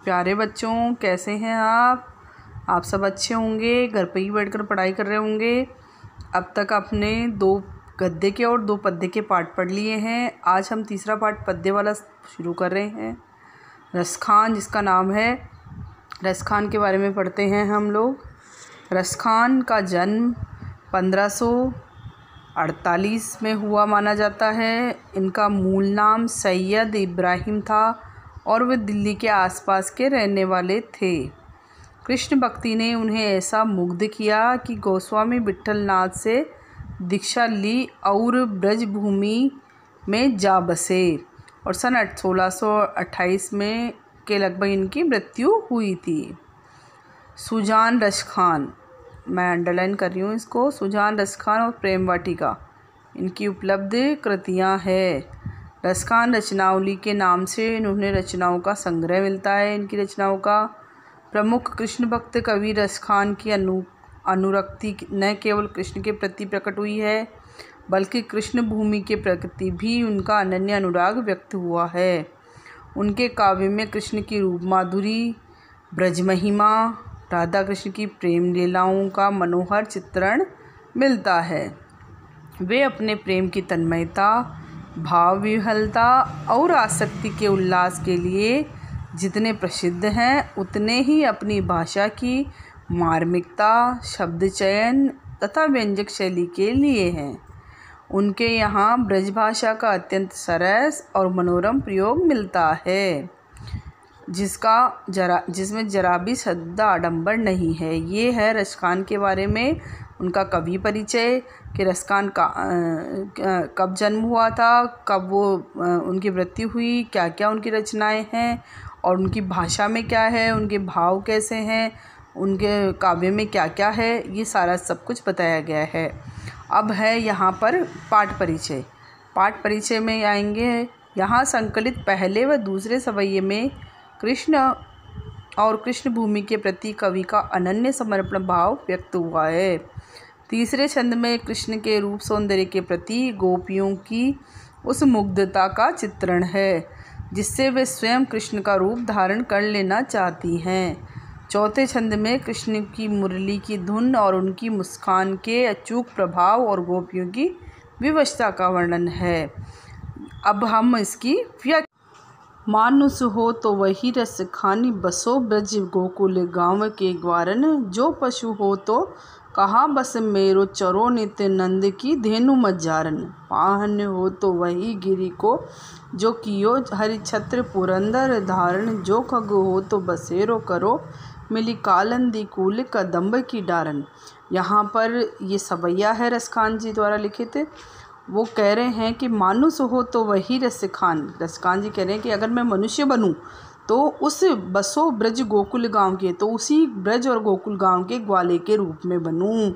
प्यारे बच्चों, कैसे हैं आप सब अच्छे होंगे। घर पे ही बैठकर पढ़ाई कर रहे होंगे। अब तक आपने 2 गद्य के और 2 पद्य के पाठ पढ़ लिए हैं। आज हम तीसरा पाठ पद्य वाला शुरू कर रहे हैं। रसखान, जिसका नाम है, रसखान के बारे में पढ़ते हैं हम लोग। रसखान का जन्म 1548 में हुआ माना जाता है। इनका मूल नाम सैयद इब्राहिम था और वे दिल्ली के आसपास के रहने वाले थे। कृष्ण भक्ति ने उन्हें ऐसा मुग्ध किया कि गोस्वामी विट्ठल नाथ से दीक्षा ली और ब्रजभूमि में जा बसे और सन 1628 में के लगभग इनकी मृत्यु हुई थी। सुजान रसखान, मैं अंडरलाइन कर रही हूँ इसको, सुजान रसखान और प्रेम वाटिका इनकी उपलब्ध कृतियाँ हैं। रसखान रचनावली के नाम से इन्होंने रचनाओं का संग्रह मिलता है। इनकी रचनाओं का प्रमुख कृष्ण भक्त कवि रसखान की अनुरक्ति न केवल कृष्ण के प्रति प्रकट हुई है, बल्कि कृष्ण भूमि के प्रति भी उनका अनन्य अनुराग व्यक्त हुआ है। उनके काव्य में कृष्ण की रूप माधुरी, ब्रज महिमा, राधा कृष्ण की प्रेम लीलाओं का मनोहर चित्रण मिलता है। वे अपने प्रेम की तन्मयता, भाव विह्वलता और आसक्ति के उल्लास के लिए जितने प्रसिद्ध हैं, उतने ही अपनी भाषा की मार्मिकता, शब्द चयन तथा व्यंजक शैली के लिए हैं। उनके यहाँ ब्रजभाषा का अत्यंत सरस और मनोरम प्रयोग मिलता है, जिसमें जरा भी शब्द आडंबर नहीं है। ये है रसखान के बारे में उनका कवि परिचय कि रसखान का कब जन्म हुआ था, कब वो उनकी मृत्यु हुई, क्या क्या उनकी रचनाएं हैं और उनकी भाषा में क्या है, उनके भाव कैसे हैं, उनके काव्य में क्या क्या है, ये सारा सब कुछ बताया गया है। अब है यहाँ पर पाठ परिचय। पाठ परिचय में आएंगे, यहाँ संकलित पहले व दूसरे सवैये में कृष्ण और कृष्ण भूमि के प्रति कवि का अनन्य समर्पण भाव व्यक्त हुआ है। तीसरे छंद में कृष्ण के रूप सौंदर्य के प्रति गोपियों की उस मुग्धता का चित्रण है, जिससे वे स्वयं कृष्ण का रूप धारण कर लेना चाहती हैं। चौथे छंद में कृष्ण की मुरली की धुन और उनकी मुस्कान के अचूक प्रभाव और गोपियों की विवशता का वर्णन है। अब हम इसकी मानुस हो तो वही रस खानी, बसो ब्रज गोकुल गाँव के ग्वारन, जो पशु हो तो कहाँ बस मेरो, चरो नित्य नंद की धेनु मज्जारन, पाहन हो तो वही गिरी को, जो कियो हरि छत्र पुरंदर धारण, जो खग हो तो बसेरो करो, मिली कालंदी कूल कदम्ब की डारन। यहाँ पर ये सवैया है रसखान जी द्वारा लिखित। वो कह रहे हैं कि मानुष हो तो वही रसखान जी कह रहे हैं कि अगर मैं मनुष्य बनूं तो उस बसो ब्रज गोकुल गांव के, तो उसी ब्रज और गोकुल गांव के ग्वाले के रूप में बनूं।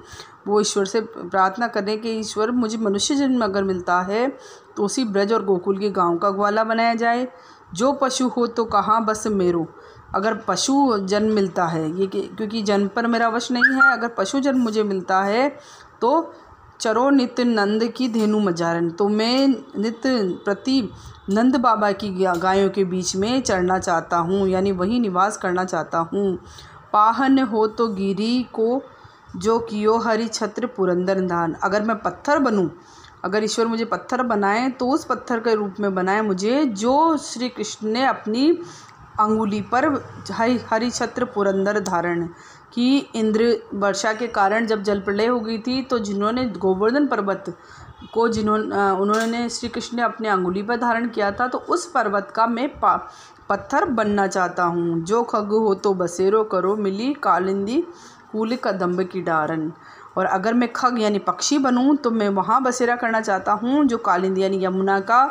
वो ईश्वर से प्रार्थना करें कि ईश्वर, मुझे मनुष्य जन्म अगर मिलता है तो उसी ब्रज और गोकुल के गांव का ग्वाला बनाया जाए। जो पशु हो तो कहाँ बस मेरो, अगर पशु जन्म मिलता है, ये क्योंकि जन्म पर मेरा वश नहीं है, अगर पशु जन्म मुझे मिलता है तो चरो नित्य नंद की धेनु मजारन, तो मैं नित्य प्रति नंद बाबा की गायों के बीच में चरना चाहता हूँ, यानी वहीं निवास करना चाहता हूँ। पाहन हो तो गिरी को, जो कियो हरि छत्र पुरंदर धान, अगर मैं पत्थर बनूं, अगर ईश्वर मुझे पत्थर बनाए तो उस पत्थर के रूप में बनाए मुझे, जो श्री कृष्ण ने अपनी अंगुली पर हरि छत्र पुरंदर धारण कि इंद्र वर्षा के कारण जब जल प्रलय हो गई थी, तो जिन्होंने गोवर्धन पर्वत को उन्होंने श्री कृष्ण ने अपने अंगुली पर धारण किया था, तो उस पर्वत का मैं पत्थर बनना चाहता हूँ। जो खग हो तो बसेरो करो, मिली कालिंदी कूल कदम्ब की डारन, और अगर मैं खग यानी पक्षी बनूँ तो मैं वहाँ बसेरा करना चाहता हूँ, जो कालिंदी यानी यमुना का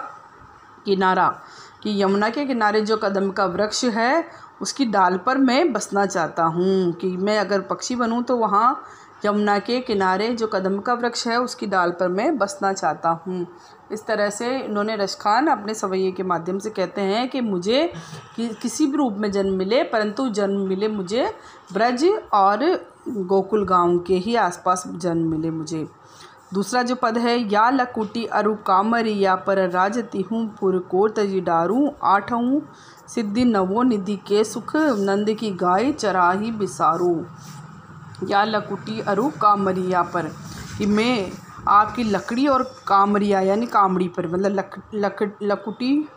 किनारा, कि यमुना के किनारे जो कदम्ब का वृक्ष है उसकी डाल पर मैं बसना चाहता हूँ। कि मैं अगर पक्षी बनूँ तो वहाँ यमुना के किनारे जो कदम्ब का वृक्ष है उसकी डाल पर मैं बसना चाहता हूँ। इस तरह से इन्होंने रसखान अपने सवैये के माध्यम से कहते हैं कि मुझे किसी भी रूप में जन्म मिले, परंतु जन्म मिले मुझे ब्रज और गोकुल गांव के ही आसपास जन्म मिले मुझे। दूसरा जो पद है, या लकुटी अरु कामरिया पर राजती हूँ पुर को तजी डारूँ, आठों सिद्धि नवो निधि के सुख नंद की गाय चराही बिसारू। या लकुटी अरु कामरिया पर, कि मैं आपकी लकड़ी और कामरिया यानी कामड़ी पर, मतलब लकुटी,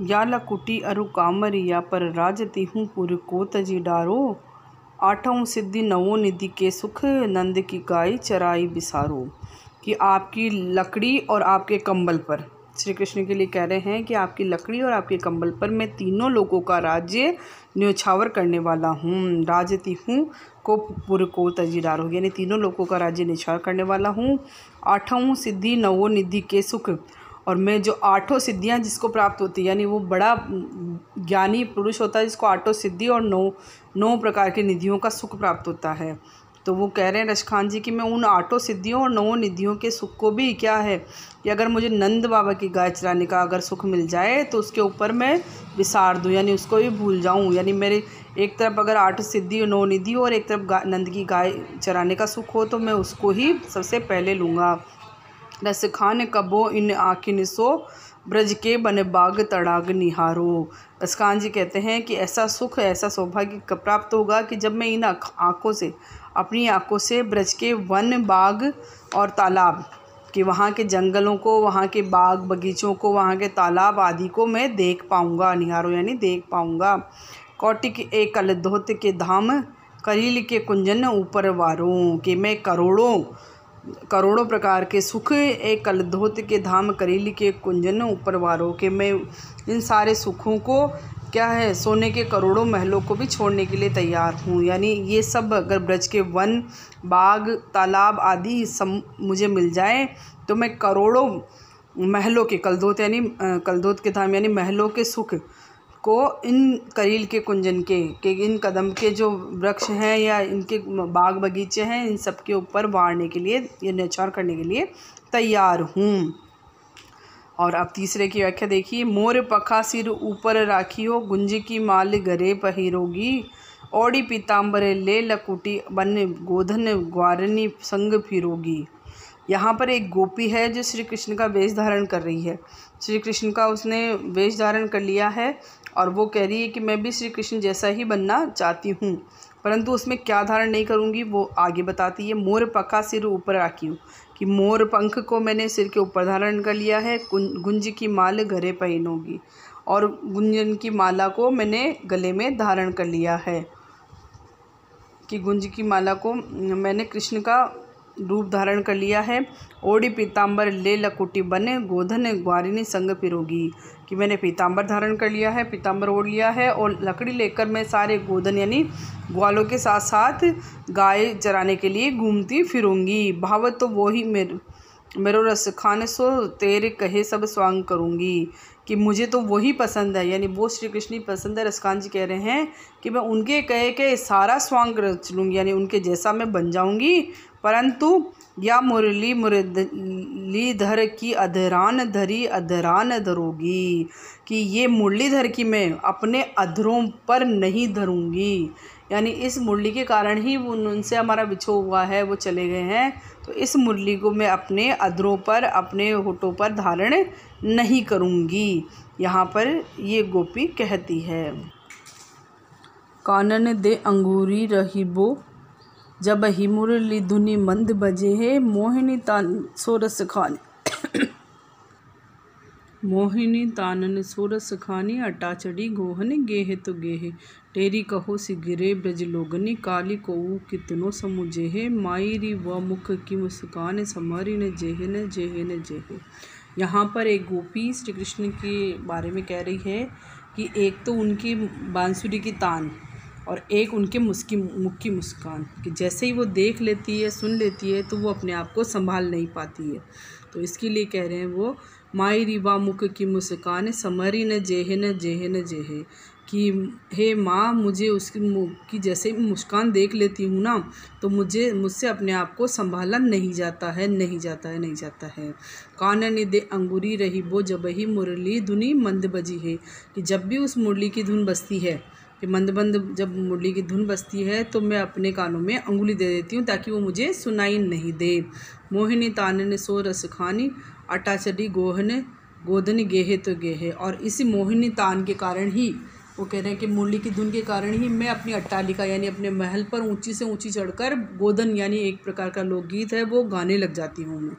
या लकुटी अरु कामरिया पर राजती हूँ पुर को तजी डारो, आठों सिद्धि नवो निधि के सुख नंद की गाय चराई बिसारो। कि आपकी लकड़ी और आपके कंबल पर, श्री कृष्ण के लिए कह रहे हैं कि आपकी लकड़ी और आपके कंबल पर मैं तीनों लोगों का राज्य न्योछावर करने वाला हूँ। राजती हूँ को पुर को तजी डारो, यानी तीनों लोगों का राज्य न्योछावर करने वाला हूँ। आठों सिद्धि नवो निधि के सुख, और मैं जो आठों सिद्धियां जिसको प्राप्त होती है, यानी वो बड़ा ज्ञानी पुरुष होता है जिसको आठों सिद्धि और नौ प्रकार की निधियों का सुख प्राप्त होता है। तो वो कह रहे हैं रसखान जी कि मैं उन आठों सिद्धियों और 9 निधियों के सुख को भी क्या है कि अगर मुझे नंद बाबा की गाय चराने का अगर सुख मिल जाए तो उसके ऊपर मैं विसार दूँ, यानी उसको भी भूल जाऊँ। यानी मेरे एक तरफ अगर 8 सिद्धि और 9 निधि और एक तरफ नंद की गाय चराने का सुख हो तो मैं उसको ही सबसे पहले लूँगा। रस खान कबो इन आखिन सो ब्रज के बन बाग तड़ाग निहारो। रसखान जी कहते हैं कि ऐसा सुख, ऐसा सौभाग्य प्राप्त होगा कि जब मैं इन आँखों से, अपनी आँखों से ब्रज के वन, बाग और तालाब कि वहाँ के जंगलों को, वहाँ के बाग बगीचों को, वहाँ के तालाब आदि को मैं देख पाऊँगा। निहारो यानी देख पाऊँगा। कौटिक एक कलधोत के धाम करील के कुंजन ऊपर वारों, कि मैं करोड़ों प्रकार के सुख एक कलधोत के धाम करील के कुंजन ऊपर वारों, के मैं इन सारे सुखों को क्या है, सोने के करोड़ों महलों को भी छोड़ने के लिए तैयार हूँ। यानी ये सब अगर ब्रज के वन, बाग, तालाब आदि सब मुझे मिल जाए तो मैं करोड़ों महलों के, कलधोत यानी कलधोत के धाम यानी महलों के सुख को इन करील के कुंजन के इन कदम के जो वृक्ष हैं या इनके बाग बगीचे हैं, इन सब के ऊपर वारने के लिए, ये न्यौछावर करने के लिए तैयार हूँ। और अब तीसरे की व्याख्या देखिए। मोर पखा सिर ऊपर राखियो, गुंज की माल गरे पहिरोगी, ओड़ी पीताम्बर ले लकुटी बन गोधन ग्वारनी संग फिरोगी। यहाँ पर एक गोपी है जो श्री कृष्ण का वेश धारण कर रही है। श्री कृष्ण का उसने वेश धारण कर लिया है और वो कह रही है कि मैं भी श्री कृष्ण जैसा ही बनना चाहती हूँ, परंतु उसमें क्या धारण नहीं करूँगी वो आगे बताती है। मोर पखा सिर ऊपर राखियो, कि मोर पंख को मैंने सिर के ऊपर धारण कर लिया है। गुंज की माल गले पहनोगी, और गुंजन की माला को मैंने गले में धारण कर लिया है। कि गुंज की माला को मैंने कृष्ण का रूप धारण कर लिया है। ओढ़ी पीताम्बर ले लकुटी बने गोधन ग्वारिनी संग फिरोगी, कि मैंने पीताम्बर धारण कर लिया है, पीताम्बर ओढ़ लिया है और लकड़ी लेकर मैं सारे गोधन यानी ग्वालों के साथ साथ गाय चराने के लिए घूमती फिरूंगी। भावत तो वो ही मेरो रस खान सो तेरे कहे सब स्वांग करूँगी, कि मुझे तो वही पसंद है, यानी वो श्री कृष्ण ही पसंद है। रसखान जी कह रहे हैं कि मैं उनके कहे के सारा स्वांग रच लूँगी, यानी उनके जैसा मैं बन जाऊँगी। परंतु या मुरलीधर की अधरान धरी अधरान धरोगी, कि ये मुरलीधर की मैं अपने अधरों पर नहीं धरूँगी, यानी इस मुरली के कारण ही उनसे हमारा बिछो हुआ है, वो चले गए हैं, तो इस मुरली को मैं अपने अधरों पर, अपने होठों पर धारण नहीं करूँगी। यहाँ पर ये गोपी कहती है। कानन दे अंगूरी रहीबो जब ही मुरली धुनी मंद बजे है, मोहिनी तान सोरस खानी मोहिनी तानन सोरस खानी, अटा चढ़ी गोहन गेहे तो गेहे, टेरी कहो सिगिरे ब्रज लोगनी, काली को कितनो समुझे है, मायरी व मुख की मुस्कान, समरी न जेहे न जेहे न जेहे। यहाँ पर एक गोपी श्री कृष्ण के बारे में कह रही है कि एक तो उनकी बांसुरी की तान और एक उनके मुख की मुस्कान, कि जैसे ही वो देख लेती है, सुन लेती है, तो वो अपने आप को संभाल नहीं पाती है। तो इसके लिए कह रहे हैं वो माई रिवा मुख की मुस्कान, समरी न जेहे न जेहे न जेहे, कि हे माँ, मुझे उसकी मुख की जैसे मुस्कान देख लेती हूँ ना, तो मुझसे अपने आप को संभाला नहीं जाता है, नहीं जाता है, नहीं जाता है। कानन दे अंगूरी रही वो जब ही मुरली धुनी मंद बजी है, कि जब भी उस मुरली की धुन बजती है कि मंद मंद जब मुरली की धुन बजती है तो मैं अपने कानों में अंगुली दे देती हूँ ताकि वो मुझे सुनाई नहीं दे। मोहिनी तानन सो रस खानी, अटाचरी गोहन गोदन गेहे तो गेहे। और इसी मोहिनी तान के कारण ही वो कह रहे हैं कि मुरली की धुन के कारण ही मैं अपनी अट्टालिका यानी अपने महल पर ऊंची से ऊंची चढ़कर गोदन यानी एक प्रकार का लोकगीत है वो गाने लग जाती हूँ मैं,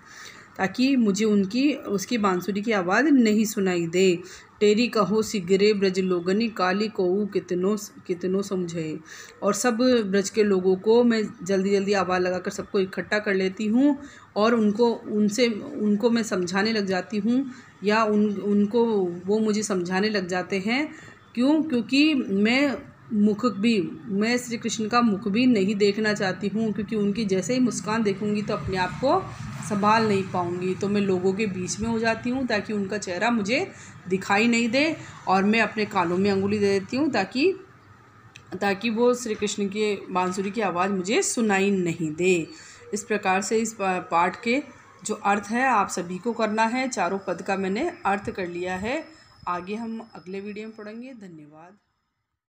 ताकि मुझे उसकी बांसुरी की आवाज़ नहीं सुनाई दे। टेरी कहो सिगरे ब्रज लोगनी, काली कोऊ कितनो समझे। और सब ब्रज के लोगों को मैं जल्दी जल्दी आवाज़ लगाकर सबको इकट्ठा कर लेती हूँ और उनको मैं समझाने लग जाती हूँ, या उनको वो मुझे समझाने लग जाते हैं। क्योंकि मैं श्री कृष्ण का मुख भी नहीं देखना चाहती हूँ, क्योंकि उनकी जैसे ही मुस्कान देखूंगी तो अपने आप को संभाल नहीं पाऊँगी, तो मैं लोगों के बीच में हो जाती हूँ ताकि उनका चेहरा मुझे दिखाई नहीं दे, और मैं अपने कानों में अंगुली दे देती हूँ ताकि वो श्री कृष्ण की बांसुरी की आवाज़ मुझे सुनाई नहीं दे। इस प्रकार से इस पाठ के जो अर्थ है आप सभी को करना है। चारों पद का मैंने अर्थ कर लिया है। आगे हम अगले वीडियो में पढ़ेंगे। धन्यवाद।